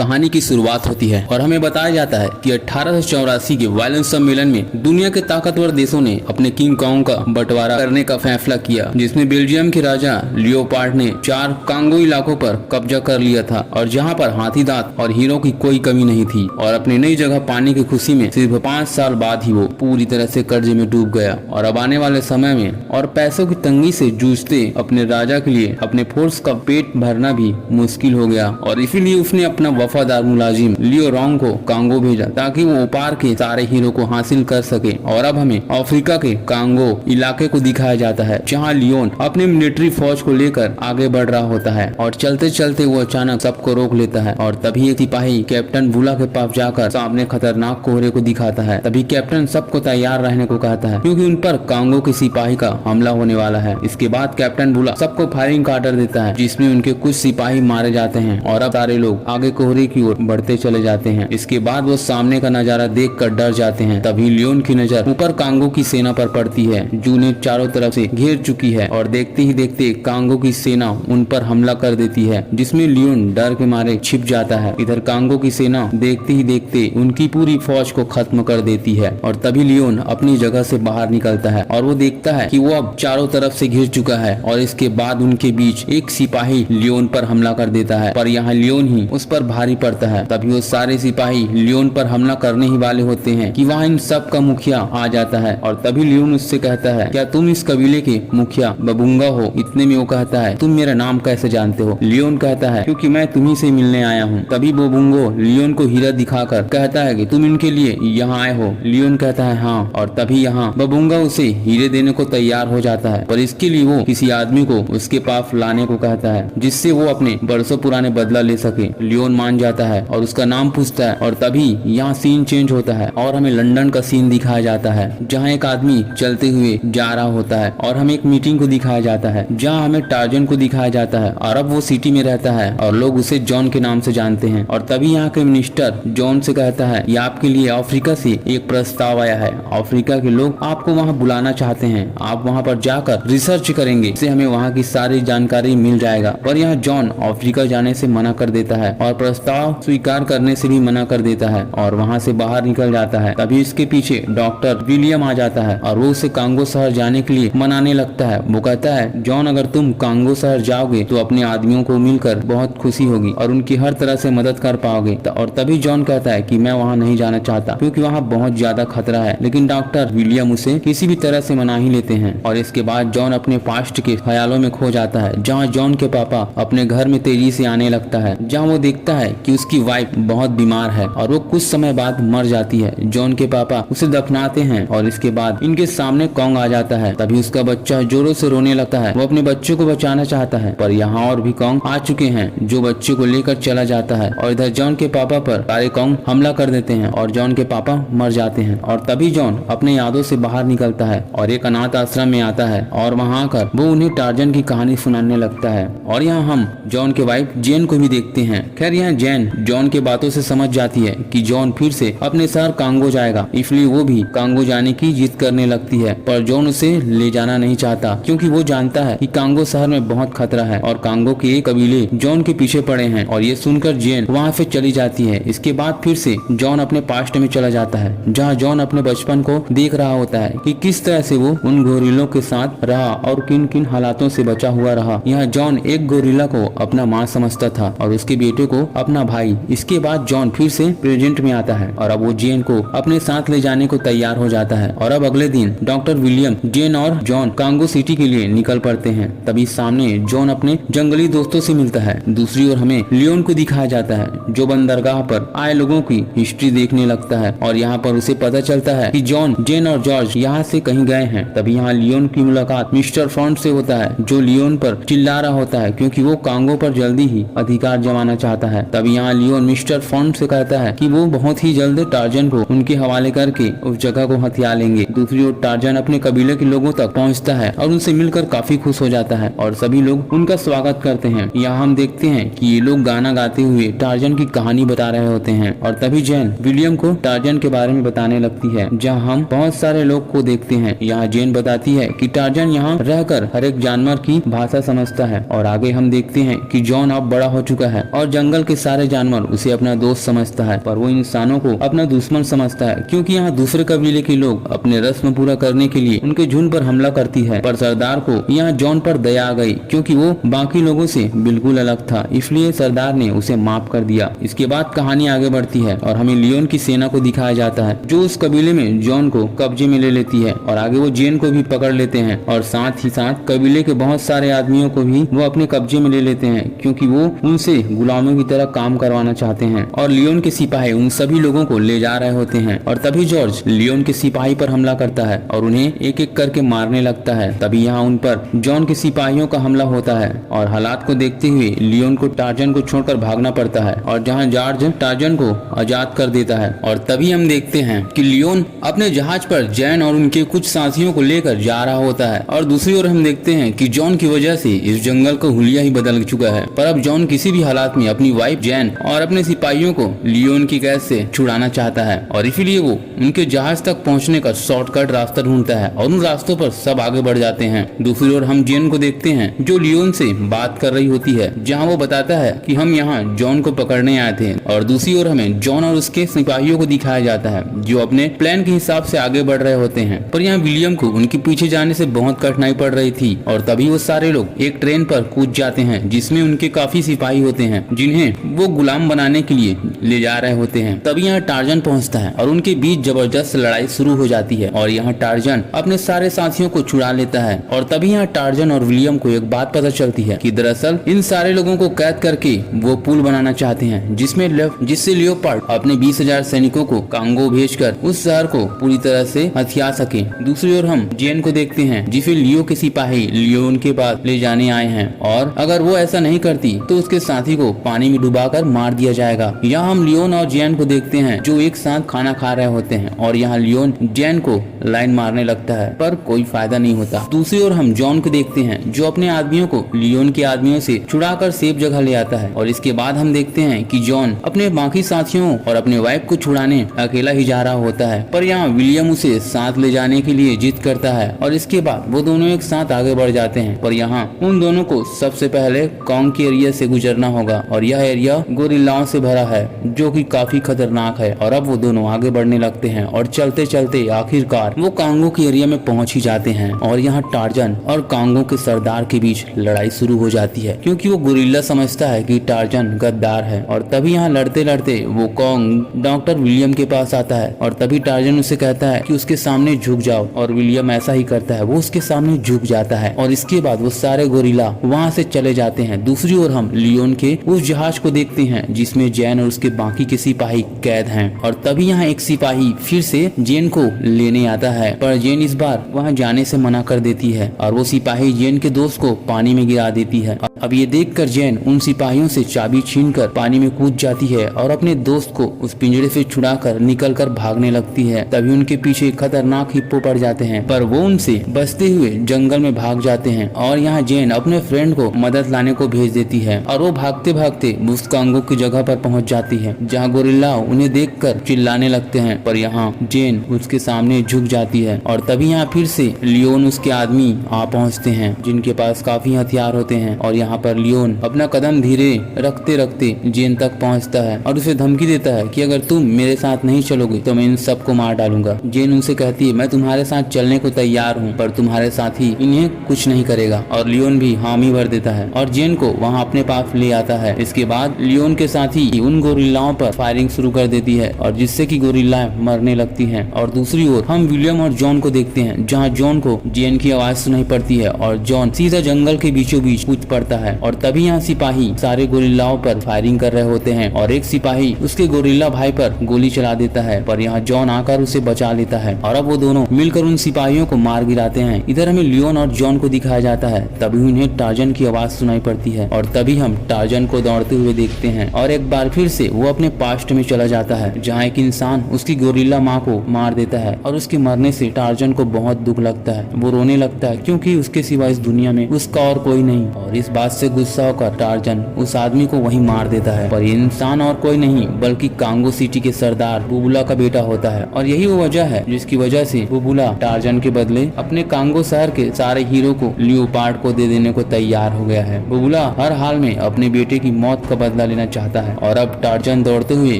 कहानी की शुरुआत होती है और हमें बताया जाता है कि 1884 के वायलेंस सम्मेलन में दुनिया के ताकतवर देशों ने अपने किंग कॉन्ग का बंटवारा करने का फैसला किया, जिसमें बेल्जियम के राजा लियोपार्ड ने 4 कांगो इलाकों पर कब्जा कर लिया था और जहां पर हाथी दांत और हीरो की कोई कमी नहीं थी। और अपनी नई जगह पाने की खुशी में सिर्फ 5 साल बाद ही वो पूरी तरह से कर्जे में डूब गया और अब आने वाले समय में और पैसों की तंगी से जूझते अपने राजा के लिए अपने फोर्स का पेट भरना भी मुश्किल हो गया। और इसीलिए उसने अपना वफादार मुलाजिम लियो रोंग को कांगो भेजा ताकि वो ओपार के सारे हीरो को हासिल कर सके। और अब हमें अफ्रीका के कांगो इलाके को दिखाया जाता है जहाँ लियोन अपने मिलिट्री फौज को लेकर आगे बढ़ रहा होता है और चलते चलते वो अचानक सबको रोक लेता है। और तभी एक सिपाही कैप्टन बुला के पास जाकर सामने खतरनाक कोहरे को दिखाता है। तभी कैप्टन सबको तैयार रहने को कहता है क्योंकि उन पर कांगो के सिपाही का हमला होने वाला है। इसके बाद कैप्टन बुला सबको फायरिंग का ऑर्डर देता है जिसमें उनके कुछ सिपाही मारे जाते हैं और अब सारे लोग आगे कोहरे की ओर बढ़ते चले जाते हैं। इसके बाद वो सामने का नजारा देखकर डर जाते हैं। तभी लियोन की नजर ऊपर कांगो की सेना पर पड़ती है जो उन्हें चारों तरफ से घेर चुकी है और देखते ही देखते कांगो की सेना उन पर हमला कर देती है जिसमें लियोन डर के मारे छिप जाता है। इधर कांगो की सेना देखते ही देखते उनकी पूरी फौज को खत्म कर देती है और तभी लियोन अपनी जगह से बाहर निकलता है और वो देखता है कि वो अब चारों तरफ से घिर चुका है। और इसके बाद उनके बीच एक सिपाही लियोन पर हमला कर देता है पर यहाँ लियोन ही उस पर भारी पड़ता है। तभी वो सारे सिपाही लियोन पर हमला करने ही वाले होते हैं कि वहाँ इन सब का मुखिया आ जाता है और तभी लियोन उससे कहता है क्या तुम इस कबीले के मुखिया बबूंगा हो। इतने में वो कहता है तुम मेरा नाम कैसे जानते हो। लियोन कहता है क्योंकि मैं तुम्ही से मिलने आया हूँ। तभी बबूंगो लियोन को हीरा दिखाकर कहता है कि तुम इनके लिए यहाँ आए हो। लियोन कहता है हाँ। और तभी यहाँ बबूंगा उसे हीरे देने को तैयार हो जाता है पर इसके लिए वो किसी आदमी को उसके पास लाने को कहता है जिससे वो अपने बरसों पुराने बदला ले सके। लियोन मान जाता है और उसका नाम पूछता है और तभी यहाँ सीन चेंज होता है और हमें लंदन का सीन दिखाया जाता है जहाँ एक आदमी चलते हुए जा रहा होता है और हमें एक मीटिंग को दिखाया जाता है जहाँ हमें टार्जन को दिखाया जाता है और अब वो सिटी में रहता है और लोग उसे जॉन के नाम से जानते हैं। और तभी यहाँ के मिनिस्टर जॉन से कहता है कि आपके लिए अफ्रीका से एक प्रस्ताव आया है। अफ्रीका के लोग आपको वहाँ बुलाना चाहते हैं। आप वहाँ पर जाकर रिसर्च करेंगे, इससे हमें वहाँ की सारी जानकारी मिल जाएगा। पर यहाँ जॉन अफ्रीका जाने से मना कर देता है और प्रस्ताव स्वीकार करने से भी मना कर देता है और वहाँ से बाहर निकल जाता है। तभी इसके पीछे डॉक्टर विलियम आ जाता है और वो उसे कांगो शहर जाने के लिए मनाने लगता है। वो कहता है जॉन अगर तुम कांगो शहर जाओगे तो अपने आदमियों को मिलकर बहुत खुशी होगी और उनकी हर तरह से मदद कर पाओगे। और तभी जॉन कहता है कि मैं वहाँ नहीं जाना चाहता क्योंकि वहाँ बहुत ज्यादा खतरा है। लेकिन डॉक्टर विलियम उसे किसी भी तरह से मना ही लेते हैं। और इसके बाद जॉन अपने पास्ट के ख्यालों में खो जाता है जहाँ जॉन के पापा अपने घर में तेजी से आने लगता है, जहाँ वो देखता है कि उसकी वाइफ बहुत बीमार है और वो कुछ समय बाद मर जाती है। जॉन के पापा उसे दफनाते हैं और इसके बाद इनके सामने कॉन्ग आ जाता है। तभी उसका बच्चा जोरों से रोने लगता है। वो अपने बच्चे को बचाना चाहता है पर यहाँ और भी कॉन्ग आ चुके हैं जो बच्चे को लेकर चला जाता है और इधर जॉन के पापा पर सारे कॉन्ग हमला कर देते हैं और जॉन के पापा मर जाते हैं। और तभी जॉन अपने यादों से बाहर निकलता है और एक अनाथ आश्रम में आता है और वहाँ आकर वो उन्हें टार्जन की कहानी सुनाने लगता है। और यहाँ हम जॉन के वाइफ जेन को भी देखते हैं। खैर यहाँ जेन जॉन के बातों से समझ जाती है कि जॉन फिर से अपने शहर कांगो जाएगा, इसलिए वो भी कांगो जाने की जिद करने लगती है। पर जॉन उसे ले जाना नहीं चाहता क्योंकि वो जानता है कि कांगो शहर में बहुत खतरा है और कांगो के एक कबीले जॉन के पीछे पड़े हैं। और ये सुनकर जेन वहाँ से चली जाती है। इसके बाद फिर से जॉन अपने पास्ट में चला जाता है जहाँ जॉन अपने बचपन को देख रहा होता है कि किस तरह से वो उन गोरिल्लों के साथ रहा और किन किन हालातों से बचा हुआ रहा। यहाँ जॉन एक गोरिल्ला को अपना माँ समझता था और उसके बेटे को अपना भाई। इसके बाद जॉन फिर से प्रेजेंट में आता है और अब वो जेन को अपने साथ ले जाने को तैयार हो जाता है। और अब अगले दिन डॉक्टर विलियम जेन और जॉन कांगो सिटी के लिए निकल पड़ते हैं। तभी सामने जॉन अपने जंगली दोस्तों से मिलता है। दूसरी ओर हमें लियोन को दिखाया जाता है जो बंदरगाह पर आए लोगों की हिस्ट्री देखने लगता है और यहाँ पर उसे पता चलता है कि जॉन, जेन और जॉर्ज यहाँ से कहीं गए हैं। तभी यहाँ लियोन की मुलाकात मिस्टर फ्रॉन्ट से होता है जो लियोन पर चिल्ला रहा होता है क्योंकि वो कांगो पर जल्दी ही अधिकार जमाना चाहता है। तभी यहाँ लियोन मिस्टर फ्रॉन्ट से कहता है कि वो बहुत ही जल्द टार्जन को उनके हवाले करके उस जगह को हथिया लेंगे। दूसरी ओर टार्जन अपने कबीले के लोगों तक पहुँचता है और उनसे मिलकर काफी खुश हो जाता है और सभी लोग उनका स्वागत करते हैं। यहाँ हम देखते हैं कि ये लोग गाना गाते हुए टार्जन की कहानी बता रहे होते हैं। और तभी जेन विलियम को टार्जन के बारे में बताने लगती है है जहाँ हम बहुत सारे लोग को देखते हैं। यहाँ जेन बताती है कि टार्जन यहाँ रहकर हर एक जानवर की भाषा समझता है। और आगे हम देखते हैं कि जॉन अब बड़ा हो चुका है और जंगल के सारे जानवर उसे अपना दोस्त समझता है, पर वो इंसानों को अपना दुश्मन समझता है, क्योंकि यहाँ दूसरे कबीले के लोग अपने रस्म पूरा करने के लिए उनके झुंड पर हमला करती है। पर सरदार को यहाँ जॉन पर दया आ गई, क्योंकि वो बाकी लोगों से बिल्कुल अलग था, इसलिए सरदार ने उसे माफ कर दिया। इसके बाद कहानी आगे बढ़ती है और हमें लियोन की सेना को दिखाया जाता है, जो उस कबीले में जॉन को कब्जे में ले लेती है। और आगे वो जेन को भी पकड़ लेते हैं और साथ ही साथ कबीले के बहुत सारे आदमियों को भी वो अपने कब्जे में ले लेते हैं, क्योंकि वो उनसे गुलामों की तरह काम करवाना चाहते हैं। और लियोन के सिपाही उन सभी लोगों को ले जा रहे होते हैं और तभी जॉर्ज लियोन के सिपाही पर हमला करता है और उन्हें एक एक करके मारने लगता है। तभी यहाँ उन पर जॉन के सिपाहियों का हमला होता है और हालात को देखते हुए लियोन को टार्जन को छोड़कर भागना पड़ता है और जहाँ जॉर्ज टार्जन को आजाद कर देता है। और तभी हम देखते हैं कि लियोन अपने जहाज पर जैन और उनके कुछ साथियों को लेकर जा रहा होता है। और दूसरी ओर हम देखते हैं कि जॉन की वजह से इस जंगल का हुलिया ही बदल चुका है, पर अब जॉन किसी भी हालात में अपनी वाइफ जैन और अपने सिपाहियों को लियोन की कैद से छुड़ाना चाहता है और इसीलिए वो उनके जहाज तक पहुंचने का शॉर्टकट रास्ता ढूंढता है और उन रास्तों पर सब आगे बढ़ जाते हैं। दूसरी ओर हम जैन को देखते हैं जो लियोन से बात कर रही होती है, जहाँ वो बताता है कि हम यहाँ जॉन को पकड़ने आए थे। और दूसरी ओर हमें जॉन और उसके सिपाहियों को दिखाया जाता है जो अपने प्लान के हिसाब से आगे बढ़ रहे होते हैं, पर यहाँ विलियम को उनके पीछे जाने से बहुत कठिनाई पड़ रही थी। और तभी वो सारे लोग एक ट्रेन पर कूद जाते हैं जिसमें उनके काफी सिपाही होते हैं जिन्हें वो गुलाम बनाने के लिए ले जा रहे होते हैं। तभी यहाँ टार्जन पहुँचता है और उनके बीच जबरदस्त लड़ाई शुरू हो जाती है और यहाँ टार्जन अपने सारे साथियों को छुड़ा लेता है। और तभी यहाँ टार्जन और विलियम को एक बात पता चलती है कि दरअसल इन सारे लोगों को कैद करके वो पुल बनाना चाहते हैं जिससे लियोपार्ड अपने 20,000 सैनिकों को कांगो भेजकर उस शहर को पूरी तरह से हथिया सके। दूसरी ओर हम जेन को देखते हैं जिसे लियो के सिपाही लियोन के पास ले जाने आए हैं और अगर वो ऐसा नहीं करती तो उसके साथी को पानी में डुबाकर मार दिया जाएगा। यहाँ हम लियोन और जेन को देखते हैं जो एक साथ खाना खा रहे होते हैं और यहाँ लियोन जेन को लाइन मारने लगता है, पर कोई फायदा नहीं होता। दूसरी ओर हम जॉन को देखते हैं जो अपने आदमियों को लियोन के आदमियों से छुड़ाकर सेफ जगह ले आता है। और इसके बाद हम देखते हैं कि जॉन अपने बाकी साथियों और अपने वाइफ को छुड़ाने अकेला ही जा रहा होता है, पर यहाँ विलियम उसे साथ ले जाने के लिए जिद करता है और इसके बाद वो दोनों एक साथ आगे बढ़ जाते हैं। पर यहाँ उन दोनों को सबसे पहले कॉन्ग के एरिया से गुजरना होगा और यह एरिया गोरिल्लाओं से भरा है जो कि काफी खतरनाक है। और अब वो दोनों आगे बढ़ने लगते हैं और चलते चलते आखिरकार वो कांगो के एरिया में पहुंच ही जाते हैं। और यहाँ टार्जन और कांगो के सरदार के बीच लड़ाई शुरू हो जाती है, क्योंकि वो गोरिल्ला समझता है कि टार्जन गद्दार है। और तभी यहाँ लड़ते लड़ते वो कॉन्ग डॉक्टर विलियम के पास आता है और तभी टार्जन उसे कहता है कि उसके सामने झुक जाओ और विलियम ऐसा ही करता है, वो उसके सामने झुक जाता है और इसके बाद वो सारे गोरिल्ला वहाँ से चले जाते हैं। दूसरी ओर हम लियोन के उस जहाज को देखते हैं जिसमें जैन और उसके बाकी के सिपाही कैद हैं। और तभी यहाँ एक सिपाही फिर से जेन को लेने आता है, पर जेन इस बार वहाँ जाने से मना कर देती है और वो सिपाही जेन के दोस्त को पानी में गिरा देती है। अब ये देखकर जेन उन सिपाहियों से चाबी छीनकर पानी में कूद जाती है और अपने दोस्त को उस पिंजरे से छुड़ाकर निकलकर भागने लगती है। तभी उनके पीछे खतरनाक हिप्पो पड़ जाते हैं, पर वो उनसे बचते हुए जंगल में भाग जाते हैं। और यहाँ जेन अपने फ्रेंड को मदद लाने को भेज देती है और वो भागते भागते उस कांगो की जगह पर पहुँच जाती है जहाँ गोरिल्ला उन्हें देखकर चिल्लाने लगते हैं, पर यहाँ जेन उसके सामने झुक जाती है। और तभी यहाँ फिर से लियोन उसके आदमी आ पहुँचते हैं जिनके पास काफी हथियार होते हैं। और यहाँ पर लियोन अपना कदम धीरे रखते रखते जेन तक पहुँचता है और उसे धमकी देता है कि अगर तुम मेरे साथ नहीं चलोगे तो मैं इन सबको मार डालूंगा। जेन उनसे कहती है मैं तुम्हारे साथ चलने को तैयार हूँ, पर तुम्हारे साथी इन्हें कुछ नहीं करेगा। और लियोन भी हामी भर देता है और जेन को वहाँ अपने पास ले आता है। इसके बाद लियोन के साथी उन गोरिल्लाओं पर फायरिंग शुरू कर देती है और जिससे कि गोरिल्ला मरने लगती हैं। और दूसरी ओर हम विलियम और जॉन को देखते हैं जहाँ जॉन को जेन की आवाज सुनाई पड़ती है और जॉन सीधा जंगल के बीचों बीच कूद पड़ता है। और तभी यहाँ सिपाही सारे गोरिल्लाओं पर फायरिंग कर रहे होते हैं और एक सिपाही उसके गोरिल्ला भाई पर गोली चला देता है, पर यहाँ जॉन आकर उसे बचा लेता है और अब वो दोनों मिलकर उन सिपाहियों को मार गिराते हैं। इधर हमें लियोन और जॉन को दिखाया जाता है, तभी उन्हें टार्जन की आवाज सुनाई पड़ती है और तभी हम टार्जन को दौड़ते हुए देखते हैं और एक बार फिर से वो अपने पास्ट में चला जाता है जहाँ एक इंसान उसकी गोरिल्ला माँ को मार देता है और उसके मरने से टार्जन को बहुत दुख लगता है। वो रोने लगता है क्योंकि उसके सिवा इस दुनिया में उसका और कोई नहीं। और इस बात बात से गुस्सा होकर टार्जन उस आदमी को वहीं मार देता है। पर ये इंसान और कोई नहीं बल्कि कांगो सिटी के सरदार बुबुला का बेटा होता है और यही वो वजह है जिसकी वजह से बुबुला टार्जन के बदले अपने कांगो शहर के सारे हीरो को लियोपार्ड को दे देने को तैयार हो गया है। बुबुला हर हाल में अपने बेटे की मौत का बदला लेना चाहता है और अब टार्जन दौड़ते हुए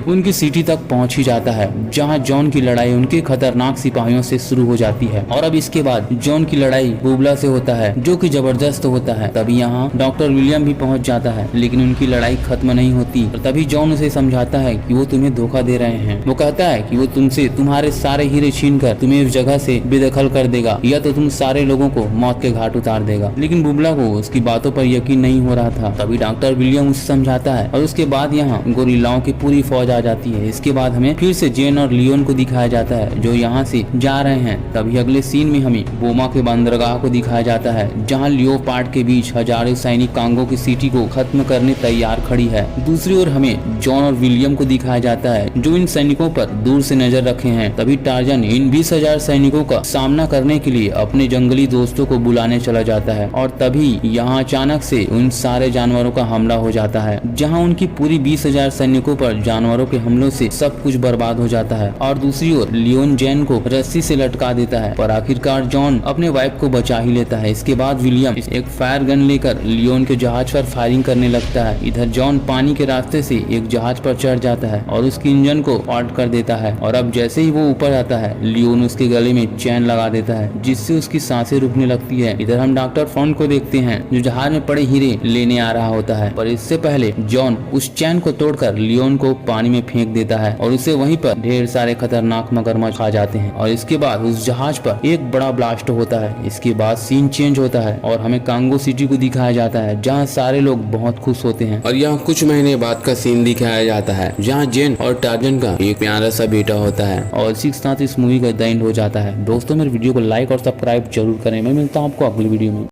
उनकी सिटी तक पहुंच ही जाता है, जहां जॉन की लड़ाई उनके खतरनाक सिपाहियों से शुरू हो जाती है। और अब इसके बाद जॉन की लड़ाई बुबुला से होता है जो कि जबरदस्त होता है। तभी यहाँ डॉक्टर विलियम भी पहुंच जाता है, लेकिन उनकी लड़ाई खत्म नहीं होती। और तभी जॉन उसे समझाता है कि वो तुम्हें धोखा दे रहे हैं। वो कहता है कि वो तुमसे तुम्हारे सारे हीरे छीनकर तुम्हें उस जगह से बेदखल कर देगा या तो तुम सारे लोगों को मौत के घाट उतार देगा। लेकिन बुबुला को उसकी बातों पर यकीन नहीं हो रहा था। तभी डॉक्टर विलियम उसे समझाता है और उसके बाद यहाँ गोरिल्लाओं की पूरी फौज आ जाती है। इसके बाद हमें फिर से जेन और लियोन को दिखाया जाता है जो यहाँ से जा रहे हैं। तभी अगले सीन में हमें बोमा के बंदरगाह को दिखाया जाता है, जहाँ लियोपार्ड के बीच हजारों सैनिक कांगो की सिटी को खत्म करने तैयार खड़ी है। दूसरी ओर हमें जॉन और विलियम को दिखाया जाता है जो इन सैनिकों पर दूर से नजर रखे हैं। तभी टार्जन इन 20,000 सैनिकों का सामना करने के लिए अपने जंगली दोस्तों को बुलाने चला जाता है और तभी यहाँ अचानक से उन सारे जानवरों का हमला हो जाता है, जहाँ उनकी पूरी 20,000 सैनिकों पर जानवरों के हमलों से सब कुछ बर्बाद हो जाता है। और दूसरी ओर लियोन जैन को रस्सी से लटका देता है पर आखिरकार जॉन अपने वाइफ को बचा ही लेता है। इसके बाद विलियम एक फायर गन लेकर लियोन के जहाज पर फायरिंग करने लगता है। इधर जॉन पानी के रास्ते से एक जहाज पर चढ़ जाता है और उसके इंजन को ऑट कर देता है। और अब जैसे ही वो ऊपर आता है लियोन उसके गले में चैन लगा देता है, जिससे उसकी सांसें रुकने लगती है। इधर हम डॉक्टर फॉन्ट को देखते हैं जो जहाज में पड़े हीरे लेने आ रहा होता है, पर इससे पहले जॉन उस चैन को तोड़कर लियोन को पानी में फेंक देता है और उसे वहीं पर ढेर सारे खतरनाक मगरमच्छ खा जाते हैं। और इसके बाद उस जहाज पर एक बड़ा ब्लास्ट होता है। इसके बाद सीन चेंज होता है और हमें कांगो सिटी को दिखाया जाता है, जहाँ सारे लोग बहुत खुश होते हैं। और यहाँ कुछ महीने बाद का सीन दिखाया जाता है, जहाँ जेन और टार्जन का एक प्यारा सा बेटा होता है। और इसी के साथ इस मूवी का द एंड हो जाता है। दोस्तों मेरे वीडियो को लाइक और सब्सक्राइब जरूर करें। मैं मिलता हूँ आपको अगली वीडियो में।